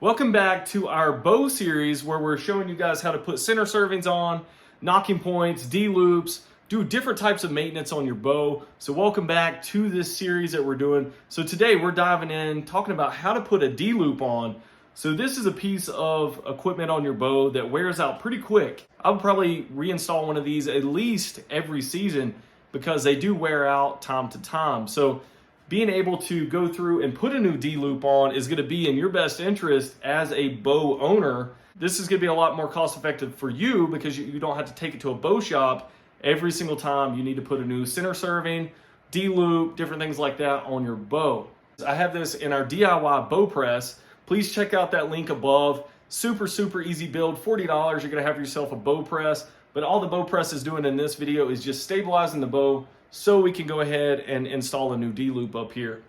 Welcome back to our bow series where we're showing you guys how to put center servings on, knocking points, D-loops, do different types of maintenance on your bow. So welcome back to this series that we're doing. So today we're diving in, talking about how to put a D-loop on. So this is a piece of equipment on your bow that wears out pretty quick. I would probably reinstall one of these at least every season because they do wear out time to time. So being able to go through and put a new D-loop on is going to be in your best interest as a bow owner. This is going to be a lot more cost effective for you because you don't have to take it to a bow shop every single time you need to put a new center serving, D-loop, different things like that on your bow. I have this in our DIY bow press. Please check out that link above. Super easy build, $40. You're going to have yourself a bow press. But all the bow press is doing in this video is just stabilizing the bow so we can go ahead and install a new D-loop up here.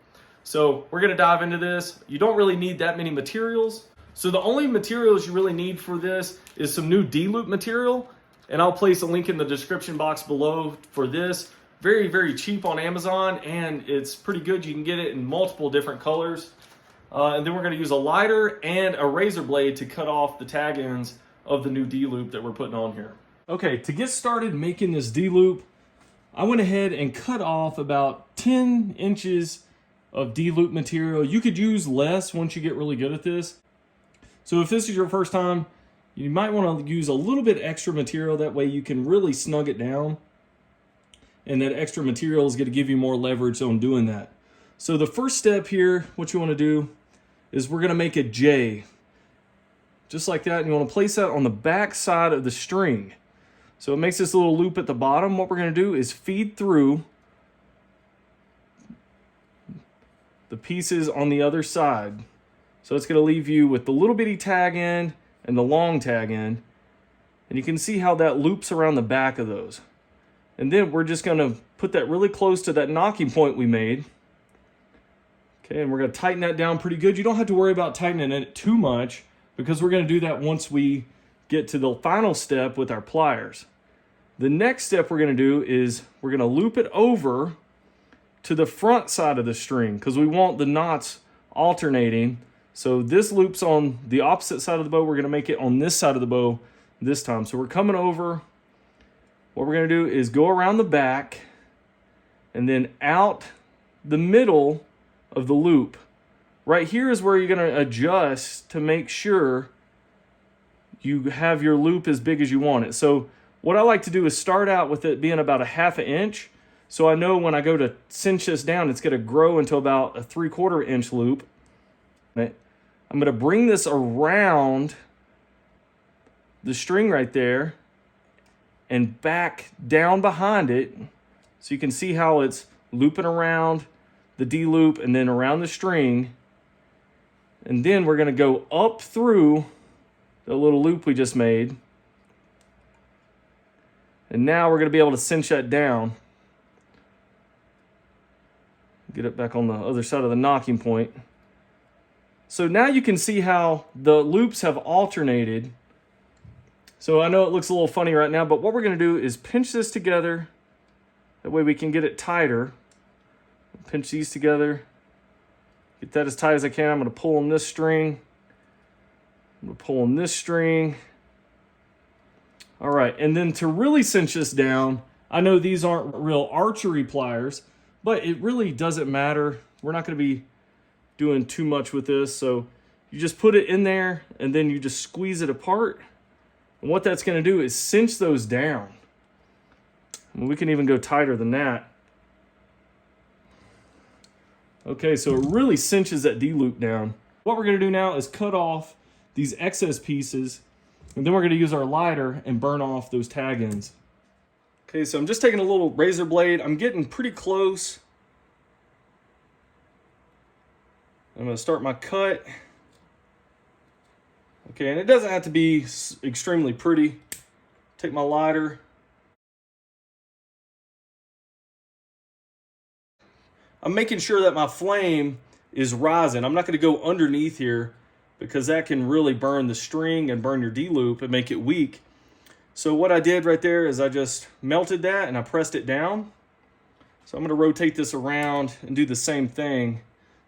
So we're gonna dive into this. You don't really need that many materials. So the only materials you really need for this is some new D-loop material, and I'll place a link in the description box below for this. Very cheap on Amazon, and it's pretty good. You can get it in multiple different colors. And then we're gonna use a lighter and a razor blade to cut off the tag ends of the new D-loop that we're putting on here. Okay, to get started making this D-loop, I went ahead and cut off about 10 inches of D-loop material. You could use less once you get really good at this. So if this is your first time, you might want to use a little bit extra material. That way you can really snug it down. And that extra material is going to give you more leverage on doing that. So the first step here, what you want to do is we're going to make a J. Just like that. And you want to place that on the back side of the string. So it makes this little loop at the bottom. What we're going to do is feed through the pieces on the other side. So it's going to leave you with the little bitty tag end and the long tag end. And you can see how that loops around the back of those. And then we're just going to put that really close to that knocking point we made. Okay, and we're going to tighten that down pretty good. You don't have to worry about tightening it too much because we're going to do that once we get to the final step with our pliers. The next step we're going to do is we're going to loop it over to the front side of the string because we want the knots alternating. So this loops on the opposite side of the bow. We're going to make it on this side of the bow this time. So we're coming over. What we're going to do is go around the back and then out the middle of the loop. Right here is where you're going to adjust to make sure you have your loop as big as you want it. So what I like to do is start out with it being about a ½ inch. So I know when I go to cinch this down, it's going to grow into about a 3/4 inch loop. I'm going to bring this around the string right there and back down behind it. So you can see how it's looping around the D-loop and then around the string. And then we're going to go up through the little loop we just made. And now we're going to be able to cinch that down. Get it back on the other side of the knocking point. So now you can see how the loops have alternated. So I know it looks a little funny right now, but what we're going to do is pinch this together. That way we can get it tighter. Pinch these together. Get that as tight as I can. I'm going to pull on this string. I'm going to pull on this string. All right, and then to really cinch this down, I know these aren't real archery pliers, but it really doesn't matter. We're not going to be doing too much with this, so you just put it in there and then you just squeeze it apart. And what that's going to do is cinch those down. And we can even go tighter than that. Okay, so it really cinches that D-loop down. What we're going to do now is cut off these excess pieces, and then we're going to use our lighter and burn off those tag ends. Okay, so I'm just taking a little razor blade. I'm getting pretty close. I'm going to start my cut. Okay, and it doesn't have to be extremely pretty. Take my lighter. I'm making sure that my flame is rising. I'm not going to go underneath here because that can really burn the string and burn your D-loop and make it weak. So what I did right there is I just melted that and I pressed it down. So I'm going to rotate this around and do the same thing.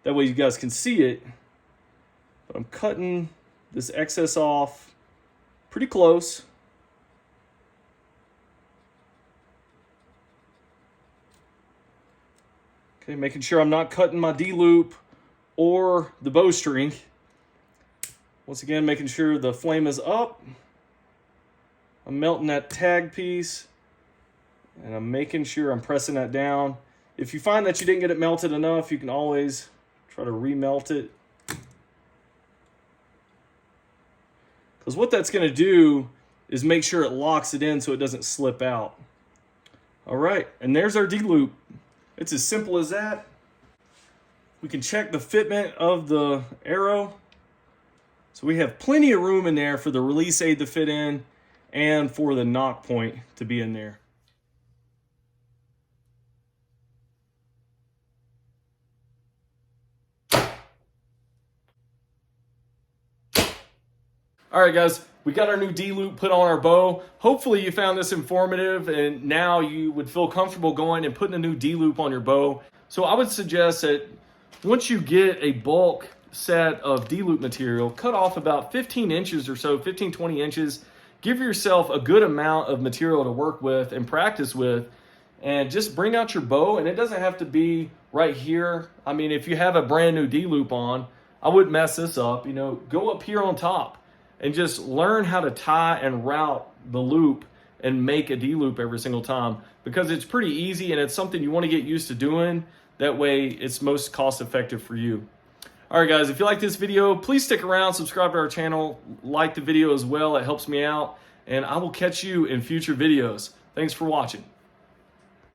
That way you guys can see it. But I'm cutting this excess off pretty close. Okay, making sure I'm not cutting my D-loop or the bowstring. Once again, making sure the flame is up. I'm melting that tag piece, and I'm making sure I'm pressing that down. If you find that you didn't get it melted enough, you can always try to remelt it. Because what that's going to do is make sure it locks it in so it doesn't slip out. All right, and there's our D-loop. It's as simple as that. We can check the fitment of the arrow. So we have plenty of room in there for the release aid to fit in and for the knock point to be in there. All right, guys, we got our new D-loop put on our bow. Hopefully you found this informative and now you would feel comfortable going and putting a new D-loop on your bow. So I would suggest that once you get a bulk set of D-loop material, cut off about 15 inches or so, 15, 20 inches. Give yourself a good amount of material to work with and practice with, and just bring out your bow. And it doesn't have to be right here. I mean, if you have a brand new D-loop on, I wouldn't mess this up. You know, go up here on top and just learn how to tie and route the loop and make a D-loop every single time, because it's pretty easy and it's something you want to get used to doing. That way it's most cost effective for you. All right, guys, if you like this video, please stick around, subscribe to our channel, like the video as well. It helps me out, and I will catch you in future videos. Thanks for watching.